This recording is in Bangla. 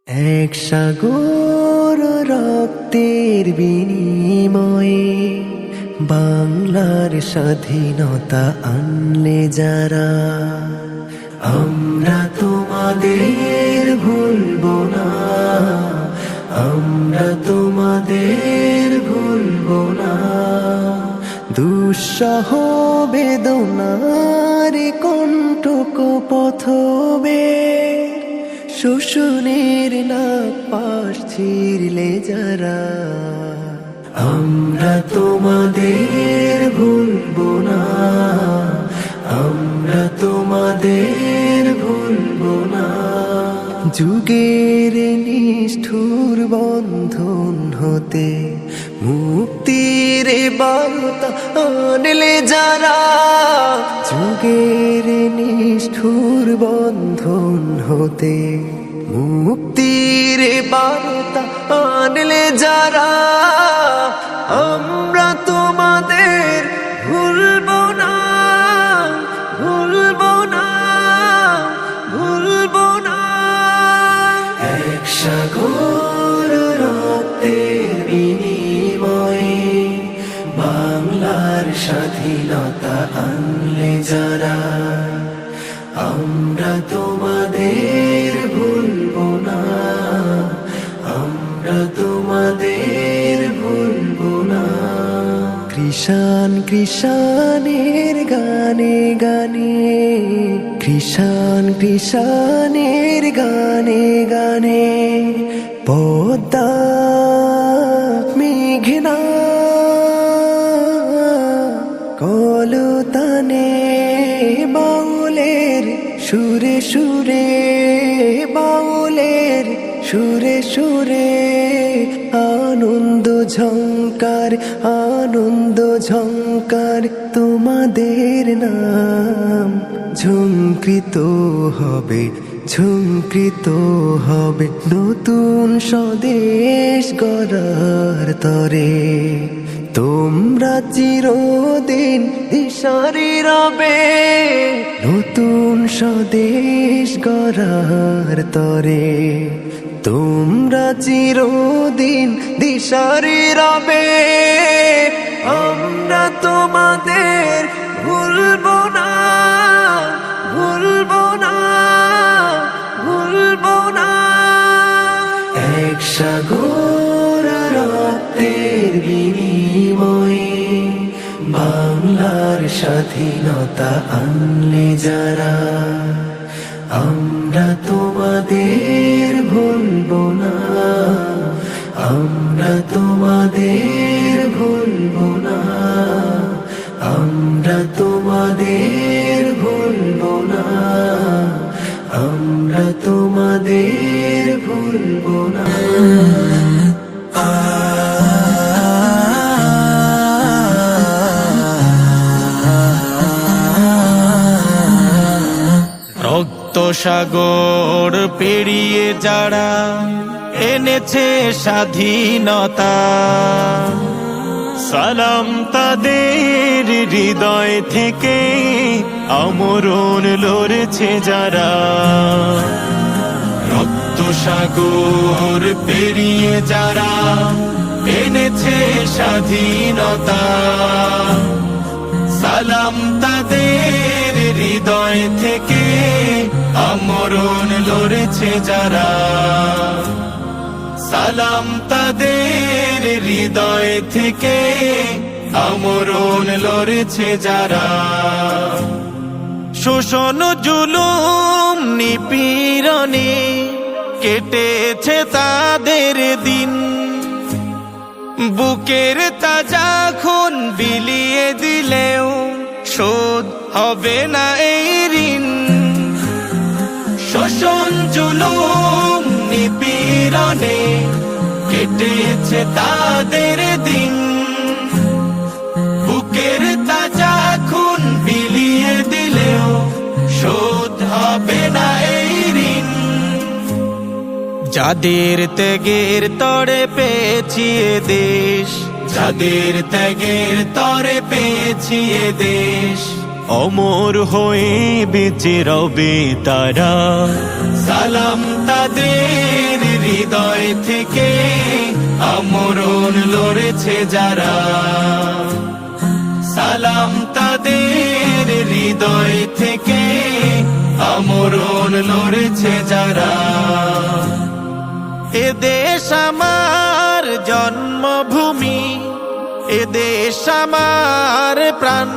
এক সাগর রক্তের বিনিময়ে বাংলার স্বাধীনতা আনলে যারা, আমরা তোমাদের ভুলবো না, আমরা তোমাদের ভুলবো না। দুঃসহ বেদনার কণ্টক পথবে শোষণের নাক পাশ ছিঁড়লে যারা, আমরা তোমাদের ভুলবো না, আমরা তোমাদের ভুলবো না। যুগের নিষ্ঠুর বন্ধন হতে মুক্তির বার্তা আনলে যারা, যুগের নিষ্ঠুর বন্ধন হতে মুক্তির বার্তা আনলে যারা, আমরা তোমাদের ভুলবো না, ভুলবো না, ভুলবো না। এক সাগর রক্তের বিনিময়ে বাংলার স্বাধীনতা আনলে যারা, আমরা তোমাদের ভুলবো না, আমরা তোমাদের ভুলবো না। কৃষাণ কৃষাণের গানে গানে, কৃষাণ কৃষাণের গানে গানে, পদ্মা মেঘনা কলতানে, বাউলের সুরে সুরে, বাউলের সুরে সুরে, আনন্দ ঝংকার, আনন্দ ঝংকার, তোমাদের নাম ঝংকৃত হবে, ঝংকৃত হবে নতুন স্বদেশ গড়ার তরে। তোমরা চিরদিন দিশারি রবে নতুন স্বদেশ গড়ার তরে, তোমরা চিরদিন দিশারি রবে, আমরা তোমাদের ভুলবো না, ভুলবো না, ভুলবো না। এক সাগর রক্তের বিনিময়ে বাংলার স্বাধীনতা আনলে যারা, আমরা তোমাদের ভুলবো না, আমরা তোমাদের ভুলবো না, আমরা তোমাদের ভুলবো না, আমরা তোমাদের ভুলবো না। রক্ত সাগর পেরিয়ে যারা এনেছে স্বাধীনতা, সালাম তাদের হৃদয় থেকে, আমরণ লড়ছে যারা। রক্ত সাগর পেরিয়ে যারা এনেছে স্বাধীনতা, সালাম তাদের হৃদয় থেকে, আমরণ লড়ছে যারা। সালাম তাদের হৃদয় থেকে, আমরণ লড়ছে যারা। শোষণ জুলুম নিপীড়নে কেটেছে তাদের দিন, বুকের তাজা খুন বিলিয়ে দিলেও শোধ হবে না এই ঋণ। শোষণ জুলুম নিপীড়নে কেটেছে তাদের দিন, বুকের তাজা খুন বিলিয়ে দিলেও শোধ হবে না এই ঋণ। যাদের ত্যাগের তরে পেয়েছি এ দেশ, যাদের ত্যাগের তরে পেয়েছি এ দেশ, অমর হয়ে বেঁচে রবে তারা। সালাম তাদের হৃদয় থেকে আমরণ লড়েছে যারা, সালাম তাদের হৃদয় থেকে আমরণ লড়েছে যারা। এ দেশ আমার জন্মভূমি, এ দেশ আমার প্রাণ,